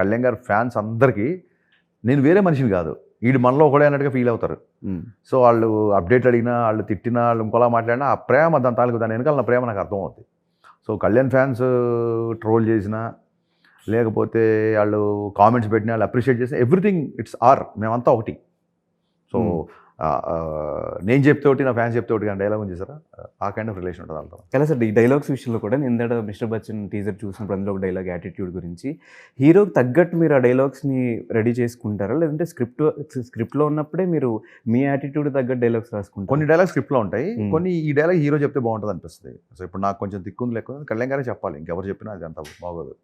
కళ్యాణ్ గారి ఫ్యాన్స్ అందరికీ నేను వేరే మనిషిని కాదు, వీడు మనలో ఒకడే అన్నట్టుగా ఫీల్ అవుతారు. సో వాళ్ళు అప్డేట్ అడిగినా, వాళ్ళు తిట్టినా, వాళ్ళు ఇంకోలా మాట్లాడినా ఆ ప్రేమ దాని తాలూకు దాని వెనకాల నా ప్రేమ నాకు అర్థమవుతుంది. సో కళ్యాణ్ ఫ్యాన్స్ ట్రోల్ చేసినా, లేకపోతే వాళ్ళు కామెంట్స్ పెట్టినా, వాళ్ళు అప్రిషియేట్ చేసినా, ఎవ్రీథింగ్ ఇట్స్ ఆర్, మేమంతా ఒకటి. సో నేను చెప్తే ఒకటి, నా ఫ్యాన్స్ చెప్తే ఒకటి కానీ డైలాగ్ ఉంది సార్, ఆ కైండ్ ఆఫ్ రిలేషన్ ఉంటుంది వాళ్ళతో. ఎలా సార్ ఈ డైలాగ్స్ విషయంలో కూడా నేను ఇందాక మిస్టర్ బచ్చన్ టీజర్ చూసినప్పుడు అందులో ఒక డైలాగ్ యాటిట్యూడ్ గురించి, హీరోకి తగ్గట్టు మీరు ఆ డైలాగ్స్ని రెడీ చేసుకుంటారా, లేదంటే స్క్రిప్ట్లో ఉన్నప్పుడే మీరు మీ యాటిట్యూడ్ తగ్గట్టు డైలాగ్స్ రాసుకుంటారు? కొన్ని డైలాగ్ స్క్రిప్ట్లో ఉంటాయి, కొన్ని ఈ డైలాగ్ హీరో చెప్తే బాగుంటుంది అనిపిస్తుంది. సో ఇప్పుడు నాకు కొంచెం దిక్కుంది లేకుండా కళ్యాణ్ గారే చెప్పాలి, ఇంకెవరు చెప్పినా అది అంత బాగోదు.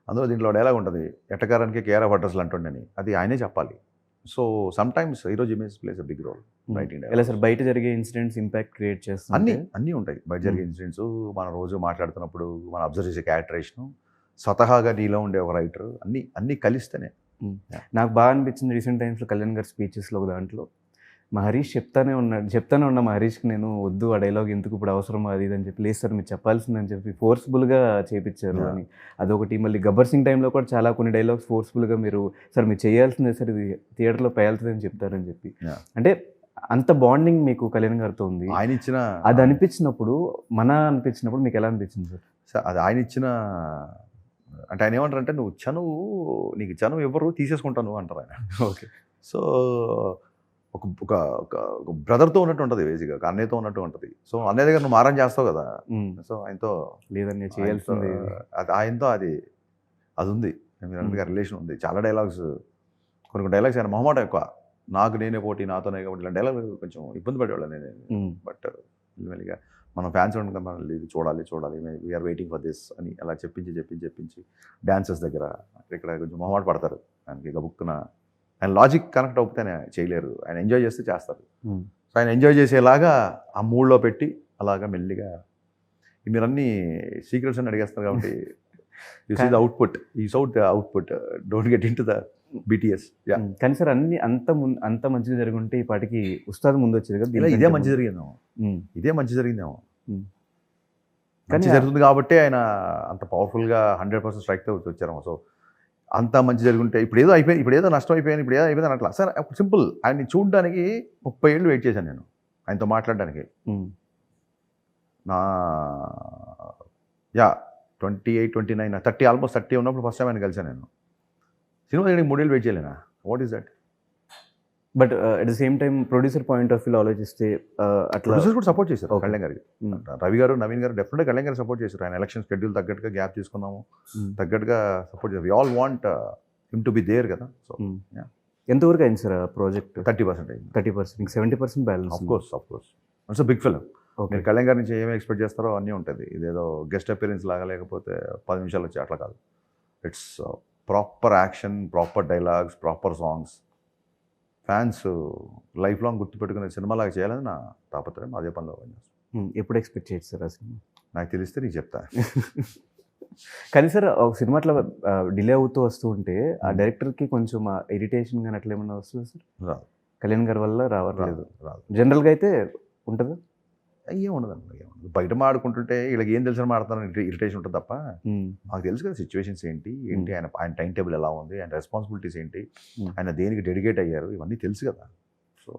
అందులో దీంట్లో డైలాగ్ ఉంటుంది, ఎట్టకారానికి కేర్ ఆఫ్ అడ్రస్లు అంటుండని, అది ఆయనే చెప్పాలి. సో సమ్ టైమ్స్ ఈరోజు image plays a big role writing. ఎలా సార్ బయట జరిగే ఇన్సిడెంట్స్ ఇంపాక్ట్ క్రియేట్ చేస్తాయి? అన్నీ ఉంటాయి బయట జరిగే ఇన్సిడెంట్స్, మనం రోజు మాట్లాడుతున్నప్పుడు మనం అబ్జర్వ్ చేసే క్యారెక్టరేషన్, స్వతహాగా నీలో ఉండే ఒక రైటర్, అన్నీ కలిస్తేనే. నాకు బాగా అనిపించింది రీసెంట్ టైమ్స్లో కళ్యాణ్ గారి స్పీచెస్లో ఒక దాంట్లో మా హరీష్ చెప్తానే ఉన్నా మా హరీష్కి నేను వద్దు ఆ డైలాగ్ ఎందుకు ఇప్పుడు అవసరం అది ఇది అని చెప్పి, లేదు సార్ మీరు చెప్పాల్సిందని చెప్పి ఫోర్స్ఫుల్గా చేయించారు అని. అదొకటి. మళ్ళీ గబ్బర్ సింగ్ టైంలో కూడా చాలా కొన్ని డైలాగ్స్ ఫోర్స్ఫుల్గా మీరు సార్ మీరు చేయాల్సిందే సార్, ఇది థియేటర్లో పేలుతుందని చెప్తారని చెప్పి. అంటే అంత బాండింగ్ మీకు కళ్యాణ్ గారితో ఉంది, ఆయన ఇచ్చిన అది అనిపించినప్పుడు మీకు ఎలా అనిపించింది సార్? సార్ అది ఆయన ఇచ్చిన, అంటే ఆయన ఏమంటారంటే నీకు చనువు ఎవరు తీసేసుకుంటాను అంటారు ఆయన. ఓకే. సో ఒక బ్రదర్తో ఉన్నట్టు ఉంటుంది, బేసిక్గా ఒక అన్నయ్యతో ఉన్నట్టు ఉంటుంది. సో అన్నయ్య దగ్గర నువ్వు మారం చేస్తావు కదా, సో ఆయనతో లేదని చేయాల్సింది, ఆయనతో అది ఉంది, మీరు అన్నట్టుగా రిలేషన్ ఉంది. చాలా డైలాగ్స్, కొన్ని డైలాగ్స్ ఆయన మొహమాట ఎక్కువ, నాకు నేనే పోటీ, నాతోనే కాబట్టి ఇలా డైలాగ్ కొంచెం ఇబ్బంది పడేవాళ్ళం నేను. బట్ మెల్లిగా మనం ఫ్యాన్స్ ఉండగా మనం ఇది చూడాలి వీఆర్ వెయిటింగ్ ఫర్ దిస్ అని అలా చెప్పించి డాన్సర్స్ దగ్గర ఇక్కడ కొంచెం మొహమాట పడతారు. ఆయనకి గబుక్కున ఆయన లాజిక్ కనెక్ట్ అవుతే ఆయన చేయలేరు, ఆయన ఎంజాయ్ చేస్తే చేస్తారు. సో ఆయన ఎంజాయ్ చేసేలాగా ఆ మూడ్లో పెట్టి అలాగా మెల్లిగా, మీరు అన్ని సీక్రెట్స్ అని అడిగేస్తారు కాబట్టి you see the output, don't get into the BTS. కానీ సార్ అన్ని అంత మంచిగా జరుగుంటే ఈ పాటికి ఉస్తాద్ ముందు వచ్చేది కదా. ఇదే మంచి జరిగిందేమో మంచి జరుగుతుంది కాబట్టి ఆయన అంత పవర్ఫుల్గా 100% స్ట్రైక్తో వచ్చారేమో. సో అంత మంచి జరుగుంటే ఇప్పుడు ఏదో నష్టం అయిపోయాను, ఇప్పుడు ఏదో అయిపోయింది అట్లా సార్. సింపుల్, ఆయన్ని చూడడానికి 30 ఏళ్ళు వెయిట్ చేశాను నేను ఆయనతో మాట్లాడడానికి. నా 28, 29, 30 ఆల్మోస్ట్ 30 ఉన్నప్పుడు ఫస్ట్ టైం ఆయన కలిసాను నేను. సినిమా చేయడానికి 3 ఏళ్ళు వెయిట్ చేయలేనా? What is that? But at the same time producer point of వ్యూలో ఆలోచిస్తే అట్లా ప్రొడ్యూసర్స్ కూడా సపోర్ట్ చేశారు కళ్యాణ్ గారికి. రవి గారు, నవీన్ గారు డెఫినెట్గా కళ్యాణ్ గారు సపోర్ట్ చేశారు. ఆయన ఎలక్షన్ షెడ్యూల్ తగ్గట్టుగా గ్యాప్ తీసుకున్నాము, తగ్గట్టుగా సపోర్ట్ చేశారు. We all want him to be there కదా. సో ఎంతవరకు అయింది సార్ ప్రాజెక్ట్? 30% అయింది. 30%, 70% balance. Of course it's big film. మీరు కళ్యాణ్ గారి నుంచి ఏమి ఎక్స్పెక్ట్ చేస్తారో అన్నీ ఉంటుంది. ఇదేదో గెస్ట్ అపియరెన్స్ లాగా, లేకపోతే 10 నిమిషాలు వచ్చి అట్లా కాదు. It's proper action, proper dialogues, proper songs. Fans life long గుర్తుపెట్టుకునే సినిమాలాగా చేయాలని నా తాపత్రయం. అదే పనిలో పనిచేస్తాను. ఎప్పుడు ఎక్స్పెక్ట్ చేయొచ్చు సార్ ఆ సినిమా? నాకు తెలిస్తే నీకు చెప్తా. కానీ సార్ ఒక సినిమా అట్లా డిలే అవుతూ వస్తూ ఉంటే ఆ డైరెక్టర్కి కొంచెం ఇరిటేషన్ కానీ అట్లా ఏమన్నా వస్తుంది సార్? రాదు. కళ్యాణ్ గారి వల్ల రాదు. రాదు. జనరల్గా అయితే ఉంటుందా? ఏముండదండి. బయట మాడుకుంటుంటే వీళ్ళకి ఏం తెలిసిన మాడుతాను ఇరిటేషన్ ఉంటుంది తప్ప, మాకు తెలుసు కదా సిచ్యువేషన్స్ ఏంటి ఆయన టైం టేబుల్ ఎలా ఉంది, ఆయన రెస్పాన్సిబిలిటీస్ ఏంటి, ఆయన దేనికి డెడికేట్ అయ్యారు, ఇవన్నీ తెలుసు కదా. So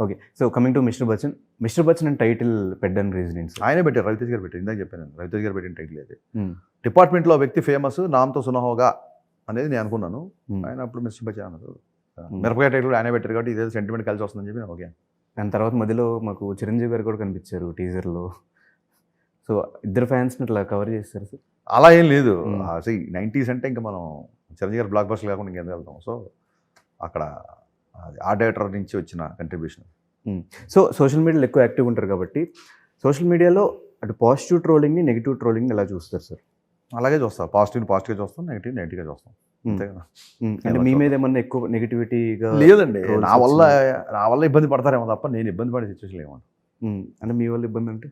okay. So coming to mister Bachchan అని టైటిల్ పెట్టడానికి రీజన్ ఏంటి? ఆయనే పెట్టారు, రవితేజ్ గారు పెట్టారు. ఇందాక చెప్పాను, రవితేజ్ గారు పెట్టిన టైటిల్ అయితే. డిపార్ట్మెంట్లో వ్యక్తి ఫేమస్, నామ్తో సునహోగా అనేది నేను అనుకున్నాను. ఆయన అప్పుడు మిస్టర్ బచ్చన్ అన్నారు. మిరపకాయ టైటిల్ ఆయనే పెట్టారు కాబట్టి ఇదే సెంటిమెంట్ కలిసి వస్తుందని చెప్పి ఓకే. దాని తర్వాత మధ్యలో మాకు చిరంజీవి గారు కూడా కనిపించారు టీజర్లో. సో ఇద్దరు ఫ్యాన్స్ని అట్లా కవర్ చేస్తారు సార్? అలా ఏం లేదు. 90s అంటే ఇంకా మనం చిరంజీవి గారు బ్లాక్ బస్టర్ కాకుండా ఇంకేం వెళ్తాం. సో అక్కడ ఆ డైరెక్టర్ నుంచి వచ్చిన కంట్రిబ్యూషన్. సో సోషల్ మీడియాలో ఎక్కువ యాక్టివ్ ఉంటారు కాబట్టి సోషల్ మీడియాలో అటు పాజిటివ్ ట్రోలింగ్ని, నెగిటివ్ ట్రోలింగ్ని ఎలా చూస్తారు సార్? అలాగే చూస్తాం. పాజిటివ్గా చూస్తాం, నెగిటివ్గా చూస్తాం. అంటే మీ మీద ఏమన్నా ఎక్కువ నెగిటివిటీగా? లేదండి, నా వల్ల ఇబ్బంది పడతారేమో తప్ప నేను ఇబ్బంది పడే సిచ్యువేషన్ ఏమో. అంటే మీ వల్ల ఇబ్బంది అంటే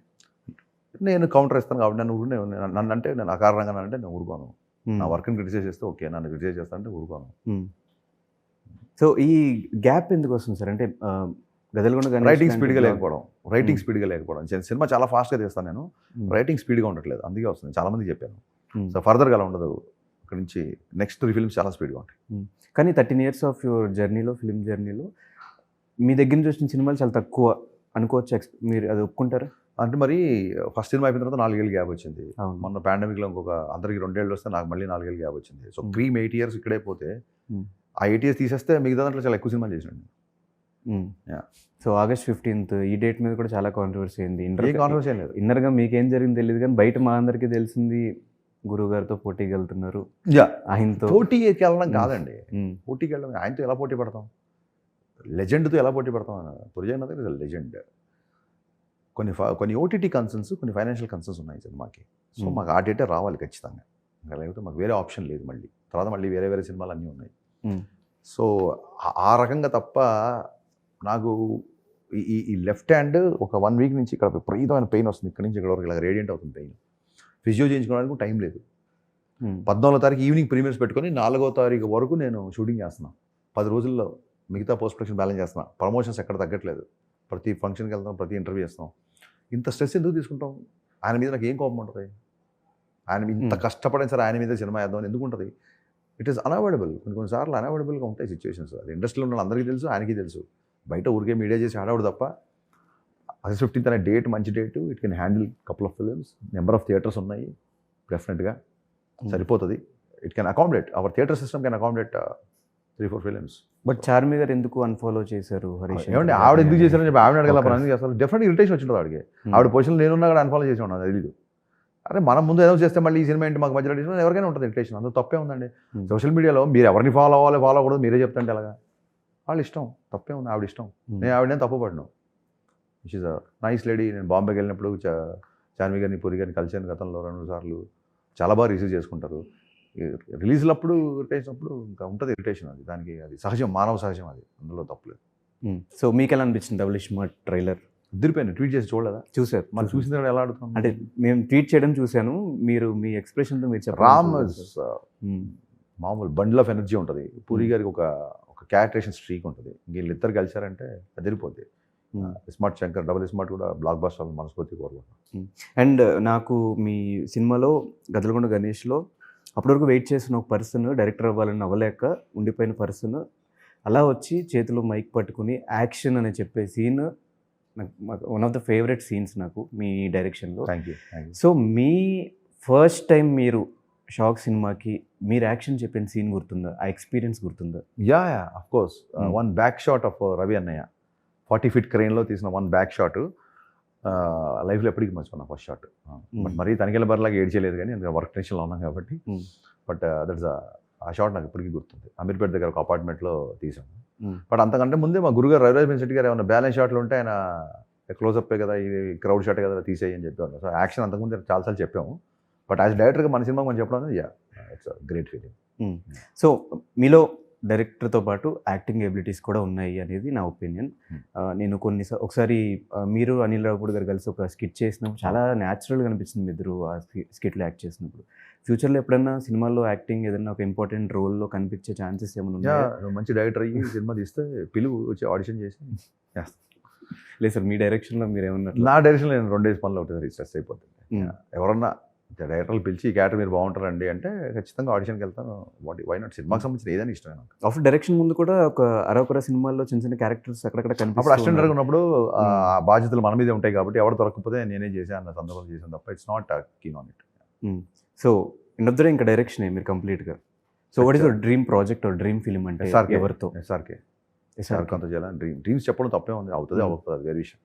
నేను కౌంటర్ ఇస్తాను కాబట్టి నన్ను అంటే నేను అకారణంగా అంటే నేను ఊరుకోను. నా వర్క్ని క్రిటిసైజ్ చేస్తే ఓకే, నన్ను క్రిటిసైజ్ చేస్తా అంటే ఊరుకోను. సో ఈ గ్యాప్ ఎందుకు వస్తుంది సార్? అంటే గదలగొండ రైటింగ్ స్పీడ్గా లేకపోవడం. సినిమా చాలా ఫాస్ట్గా చేస్తాను నేను, రైటింగ్ స్పీడ్గా ఉండట్లేదు, అందుకే వస్తుంది. చాలామంది చెప్పాను. సో ఫర్దర్గా అలా ఉండదు. ఇక్కడ నుంచి నెక్స్ట్ 3 ఫిల్మ్స్ చాలా స్పీడ్గా ఉంటాయి. కానీ 13 years ఆఫ్ యువర్ జర్నీలో, ఫిల్మ్ జర్నీలో మీ దగ్గర నుంచి వచ్చిన సినిమాలు చాలా తక్కువ అనుకోవచ్చు. మీరు అది ఒప్పుకుంటారా? అంటే మరి ఫస్ట్ సినిమా అయిపోయిన తర్వాత 4 ఏళ్ళు గ్యాప్ వచ్చింది. అవును. మొన్న పాండమిక్లో ఇంకొక అందరికి 2 ఏళ్ళు వస్తే నాకు మళ్ళీ 4 ఏళ్ళు గ్యాప్ వచ్చింది. సో క్రీమ్ 8 years ఇక్కడే పోతే ఆ 8 years తీసేస్తే మిగతా దాంట్లో చాలా ఎక్కువ సినిమాలు చేసినాడు. Yeah. సో August 15th ఈ డేట్ మీద కూడా చాలా కాంట్రవర్సీ అయింది. ఏ కాంట్రవర్సీ ఏం లేదు. ఇన్నర్గా మీకేం జరిగింది తెలియదు, కానీ బయట మా అందరికీ తెలిసింది గురువు గారితో పోటీకి వెళ్తున్నారు. ఆయనతో పోటీకి వెళ్ళడం కాదండి, పోటీకి వెళ్ళడం ఆయనతో ఎలా పోటీ పడతాం, లెజెండ్తో ఎలా పోటీ పడతాం. పురిజన్ అనేది లెజెండ్. కొన్ని ఓటీటీ కన్సర్న్స్, కొన్ని ఫైనాన్షియల్ కన్సర్న్స్ ఉన్నాయి సినిమాకి. సో మాకు ఆ డేటే రావాలి ఖచ్చితంగా, ఇంకా లేకపోతే మాకు వేరే ఆప్షన్ లేదు. మళ్ళీ తర్వాత మళ్ళీ వేరే వేరే సినిమాలు అన్నీ ఉన్నాయి. సో ఆ రకంగా తప్ప నాకు ఈ లెఫ్ట్ హ్యాండ్ ఒక 1 week నుంచి ఇక్కడ విపరీతమైన పెయిన్ వస్తుంది. ఇక్కడ నుంచి ఇక్కడ వరకు ఇలా రేడియంట్ అవుతుంది పెయిన్. ఫిజియో చేయించుకోవడానికి టైం లేదు. 14వ తారీఖు ఈవినింగ్ ప్రీమియర్స్ పెట్టుకొని 4వ తారీఖు వరకు నేను షూటింగ్ చేస్తున్నాను. 10 రోజుల్లో మిగతా పోస్ట్ ప్రొడక్షన్ బ్యాలెన్స్ చేస్తున్నాను. ప్రమోషన్స్ ఎక్కడ తగ్గట్లేదు. ప్రతి ఫంక్షన్కి వెళ్తాం, ప్రతి ఇంటర్వ్యూ చేస్తాం. ఇంత స్ట్రెస్ ఎందుకు తీసుకుంటాం? ఆయన మీద నాకు ఏం కోపం ఉంటుంది? ఆయన ఇంత కష్టపడిన సరే ఆయన మీద సినిమా వేద్దామని ఎందుకు ఉంటుంది? It is unavoidable. కొన్నిసార్లు అన్అవాయిడబుల్గా ఉంటాయి సిచ్యువేషన్స్. అది ఇండస్ట్రీలో ఉన్న అందరికీ తెలుసు, ఆయనకి తెలుసు. బయట ఊరికే మీడియా చేసి ఆడవడు తప్ప August 15th అనే డేట్ మంచి date. It can handle couple of films. Number of theatres ఉన్నాయి, డెఫినెట్గా సరిపోతుంది. It can accommodate, our theatre system can accommodate 3-4 films. But Charmi garu ఎందుకు అన్ఫాలో చేశారు హరీష్? ఏమంటే ఆవిడ ఎందుకు చేశారని చెప్పి ఆవిడ అడగల, ఎందుకు చేస్తారు? డెఫినెట్ ఇరిటేషన్ వచ్చింటుంది ఆవిడకి. ఆవిడ పొజిషన్ నేనున్నా కూడా అన్ఫాలో చేసి ఉన్నాను, తెలీదు. అరే మనం ముందు ఏదో చేస్తే మళ్ళీ ఈ సినిమా ఏంటి మాకు మధ్యలో ఇరిటేషన్, ఎవరికైనా ఉంటుంది ఇరిటేషన్. అందులో తప్పే ఉందండి. సోషల్ మీడియాలో మీరు ఎవరిని ఫాలో అవ్వాలి, ఫాలో అవ్వకూడదు మీరే చెప్తుంటే ఎలాగా? వాళ్ళ ఇష్టం, తప్పే ఉంది, ఆవిడ ఇష్టం. నేను ఆవిడేం తప్పుపడ్డాను. Which is a nice lady. నేను బాంబేకి వెళ్ళినప్పుడు చార్మి గారిని, పూరి గారిని కలిసాను గతంలో 2 సార్లు. చాలా బాగా రిసీవ్ చేసుకుంటారు. రిలీజ్లప్పుడు ఇరిటేషన్ అప్పుడు ఇంకా ఉంటుంది ఇరిటేషన్. అది దానికి అది సహజం, మానవ సహజం, అది అందులో తప్పులేదు. సో మీకు ఎలా అనిపించింది డబుల్ స్మార్ట్ ట్రైలర్? ఉద్దిరిపోయాను. ట్వీట్ చేసి చూడలేదా? చూసారు. మనం చూసిన తర్వాత ఎలా అడుగుతాం? అంటే మేము ట్వీట్ చేయడం చూశాను, మీరు మీ ఎక్స్ప్రెషన్తో మీరు చెప్పారు. రామ్ మామూలు బండిల్ ఆఫ్ ఎనర్జీ ఉంటుంది. పూరి గారికి ఒక క్యారెక్టరేషన్ స్ట్రీక్ ఉంటుంది. వీళ్ళిద్దరు కలిసారంటే అదిరిపోద్ది. స్మార్ట్ శంకర్, డబుల్ స్మార్ట్ కూడా బ్లాక్ బస్టర్ మనస్ఫూర్తి కోరుకుంటున్నాను. అండ్ నాకు మీ సినిమాలో గదలగొండ గణేష్లో అప్పటివరకు వెయిట్ చేసిన ఒక పర్సన్ డైరెక్టర్ అవ్వాలని అవ్వలేక ఉండిపోయిన పర్సన్ అలా వచ్చి చేతిలో మైక్ పట్టుకుని యాక్షన్ అని చెప్పే సీన్ నాకు one of the favourite scenes నాకు మీ డైరెక్షన్లో. Thank you. So me first time మీరు షాక్ సినిమాకి మీరు యాక్షన్ చెప్పిన సీన్ గుర్తుందా? ఆ ఎక్స్పీరియన్స్ గుర్తుందా? Yeah of course. 1 back shot of Ravi అన్నయ్య 40 feet క్రెయిన్లో తీసిన 1 బ్యాక్ షాట్ లైఫ్లో ఎప్పటికీ మర్చిపోయినా ఫస్ట్ షాట్. బట్ మరీ తనిఖీల బరిలాగా ఏడ్చేయలేదు, కానీ అందులో వర్క్ టెన్షన్లో ఉన్నాం కాబట్టి. బట్ దట్స్ ఆ షాట్ నాకు ఇప్పటికీ గుర్తుంది. అమీర్పేట దగ్గర ఒక అపార్ట్మెంట్లో తీసాము. బట్ అంతకంటే ముందే మా గురుగారు రవిరాజ్ శెట్టి గారు ఏమైనా బ్యాలెన్స్ షాట్లు ఉంటే ఆయన క్లోజప్పే కదా, ఇది క్రౌడ్ షాట్ కదా తీసేయి అని చెప్పేవాళ్ళు. సో యాక్షన్ అంతకుముందు చాలాసార్లు చెప్పాము. బట్ యాజ్ డైరెక్టర్గా మన సినిమా మనం చెప్పడం అనేది ఇట్స్ గ్రేట్ ఫీలింగ్. సో మీలో డైరెక్టర్తో పాటు యాక్టింగ్ ఎబిలిటీస్ కూడా ఉన్నాయి అనేది నా ఒపీనియన్. నేను ఒకసారి మీరు అనిల్ రావుపూడి గారు కలిసి ఒక స్కిట్ చేసినప్పుడు చాలా న్యాచురల్గా అనిపించింది మీ ఇద్దరు ఆ స్కిట్లో యాక్ట్ చేసినప్పుడు. ఫ్యూచర్లో ఎప్పుడన్నా సినిమాల్లో యాక్టింగ్ ఏదైనా ఒక ఇంపార్టెంట్ రోల్లో కనిపించే ఛాన్సెస్ ఏమైనా ఉన్నాయా? మంచి డైరెక్టర్ అయ్యి సినిమా తీస్తే పిలువు, వచ్చి ఆడిషన్ చేసి లేదు సార్, మీ డైరెక్షన్లో మీరు ఏమన్నా? నా డైరెక్షన్లో నేను 2 days పనిలో ఉంటుంది, స్ట్రెస్ అయిపోతుంది. ఎవరన్నా డైరెక్టర్లు పిలిచి ఈ క్యారెక్టర్ మీరు బాగుంటారండి అంటే ఖచ్చితంగా ఆడిషన్కి వెళ్తాను. Why not? సినిమాకి సంబంధించిన ఏదైనా ఇష్టమే నాకు. ఆఫ్టర్ డైరెక్షన్ ముందు కూడా ఒక అరొకర సినిమాల్లో చిన్న చిన్న క్యారెక్టర్స్ అక్కడక్కడ కనిపిస్తాయి. అప్పుడు అసిస్టెంట్ డైరెక్టర్ ఉన్నప్పుడు ఆ బాధ్యతలు మన మీదే ఉంటాయి కాబట్టి ఎవరు దొరకకపోతే నేనే చేశాను అన్న సందర్భాలు చేశాను తప్ప it's not keen on it. So ఇంకొద్దరే ఇంకా డైరెక్షన్ మీరు కంప్లీట్గా. So what is your dream project or dream film అంటే ఎవరితో? ఎస్ఆర్కే అంతా చేయాలని డ్రీమ్స్ చెప్పడం తప్పే ఉంది. అవుతుంది అవ్వకపోతుంది, అది వేరే విషయం.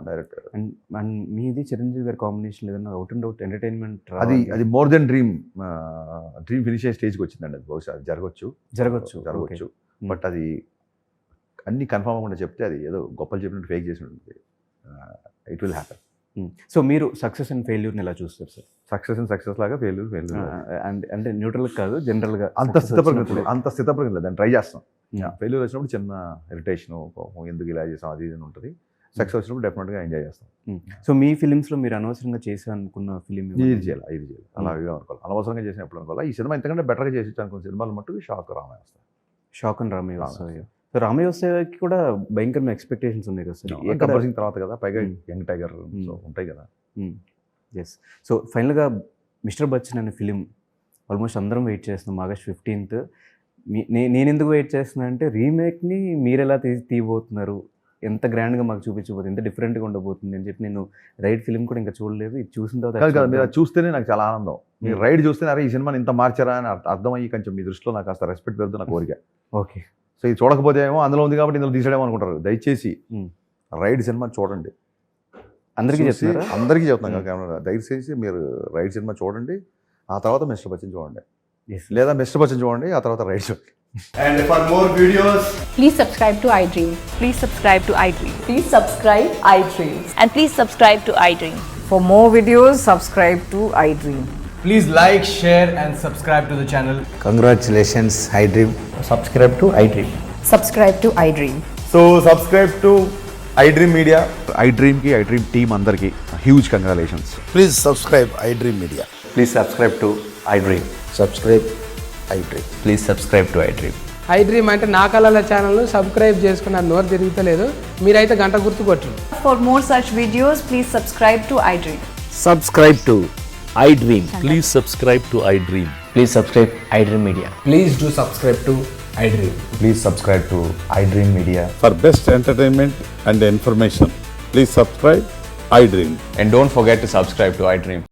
డైరెక్టర్ అండ్ మీది చిరంజీవి గారి కాంబినేషన్ ఏదన్నా అవుట్ అండ్ అవుట్ ఎంటర్టైన్మెంట్ అది మోర్ దెన్ డ్రీమ్ ఫినిష్ అయ్యే స్టేజ్కి వచ్చిందండి. అది బహుశా జరగవచ్చు. బట్ అది అన్ని కన్ఫర్మ్ అవ్వకుండా చెప్తే అది ఏదో గొప్పలు చెప్పినట్టు ఫేక్ చేసినట్టు ఇట్ విల్ హ్యాపెన్. సో మీరు సక్సెస్ అండ్ ఫెయిల్యూర్ని ఎలా చూస్తారు సార్? సక్సెస్ లాగా ఫెయిల్యూర్ అంటే న్యూట్రల్ కాదు, జనరల్గా అంత స్థితప్రజ్ఞ దాన్ని ట్రై చేస్తాం. ఫెయిల్యూర్ వచ్చినప్పుడు చిన్న ఇరిటేషను, ఎందుకు ఇలా చేసాం అది ఇది ఉంటుంది. సక్సెస్ వచ్చినప్పుడు డెఫినెట్గా ఎంజాయ్ చేస్తాం. సో మీ ఫిలిమ్స్లో మీరు అనవసరంగా చేశాను అనుకున్న ఫిలిం ఇది చేయాలి అలాగే అనుకోవాలి. అనవసరంగా చేసిన ఎప్పుడు అనుకోవాలి. ఈ సినిమా ఇంతకంటే బెటర్గా చేసి అనుకున్న సినిమాలు మట్టుకు షాక్ రామయ్య వస్తాయి. షాక్ అండ్ రామయ్య వస్తాయి. సో రామయ్య వస్తాయికి కూడా భయంకరమైన ఎక్స్పెక్టేషన్స్ ఉన్నాయి కదా సార్. గబ్బర్ సింగ్ తర్వాత కదా, పైగా యంగ్ టైగర్ ఉంటాయి కదా. ఎస్. సో ఫైనల్గా మిస్టర్ బచ్చన్ అనే ఫిలిం ఆల్మోస్ట్ అందరం వెయిట్ చేస్తున్నాం ఆగస్ట్ 15th. నేను ఎందుకు వెయిట్ చేస్తున్నా అంటే రీమేక్ని మీరు ఎలా తీయబోతున్నారు, ఎంత గ్రాండ్గా మాకు చూపించబోతుంది, ఎంత డిఫరెంట్గా ఉండబోతుంది అని చెప్పి నేను రైడ్ ఫిల్మ్ కూడా ఇంకా చూడలేదు. ఇది చూసిన కాదు కదా, మీరు తర్వాత అది చూస్తేనే నాకు చాలా ఆనందం. మీరు రైడ్ చూస్తేనే అరే ఈ సినిమాని ఇంత మార్చారా అని అర్థమయ్యి కొంచెం మీ దృష్టిలో నాకు కాస్త రెస్పెక్ట్ పెడుతుంది నా కోరిక. ఓకే. సో ఇది చూడకపోతే ఏమో అందులో ఉంది కాబట్టి ఇందులో తీసాడేమో అనుకుంటారు. దయచేసి రైడ్ సినిమా చూడండి. అందరికీ చూసి చెప్తారా? అందరికీ చెప్తాను కెమెరా, దయచేసి మీరు రైడ్ సినిమా చూడండి, ఆ తర్వాత మిస్టర్ బచ్చన్ చూడండి, Yes. లేదా మిస్టర్ బచ్చన్ చూడండి ఆ తర్వాత రైడ్ చూడండి. And for more videos, Please subscribe to iDream. Please subscribe to iDream. Please subscribe iDream. And please subscribe to iDream. For more videos, subscribe to iDream. please like, share, and subscribe to the channel. Congratulations, iDream. Subscribe to iDream. Subscribe to iDream. So subscribe to iDream Media. IDream team అందరికీ huge congratulations. Please subscribe iDream Media. Please subscribe to iDream. Subscribe iDream. Please subscribe to iDream. iDream అంటే నా కళల ఛానల్ను subscribe చేసుకున్న నోరు తిరుగుతలేదు, మీరైతే గంట గుర్తు కొట్టండి. For more such videos, please subscribe to iDream. Subscribe to iDream. Please subscribe to iDream. Please subscribe iDream Media. Please do subscribe to iDream. Please subscribe to iDream Media. For best entertainment and information, please subscribe iDream. And don't forget to subscribe to iDream.